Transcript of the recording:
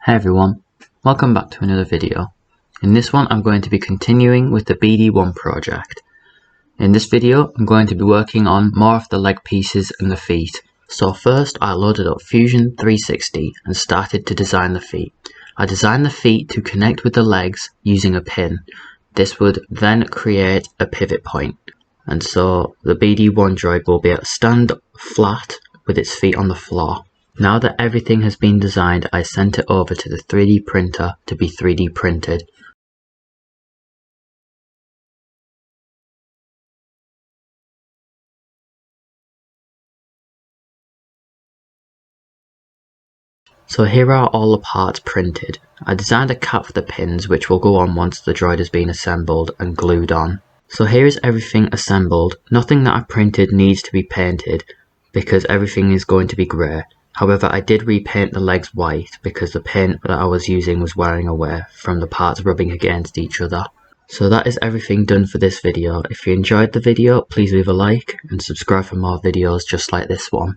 Hey everyone, welcome back to another video. In this one I'm going to be continuing with the BD1 project. In this video I'm going to be working on more of the leg pieces and the feet. So first I loaded up Fusion 360 and started to design the feet. I designed the feet to connect with the legs using a pin. This would then create a pivot point. And so the BD1 droid will be able to stand flat with its feet on the floor. Now that everything has been designed, I sent it over to the 3D printer to be 3D printed. So here are all the parts printed. I designed a cap for the pins which will go on once the droid has been assembled and glued on. So here is everything assembled. Nothing that I printed needs to be painted because everything is going to be grey. However, I did repaint the legs white because the paint that I was using was wearing away from the parts rubbing against each other. So that is everything done for this video. If you enjoyed the video, please leave a like and subscribe for more videos just like this one.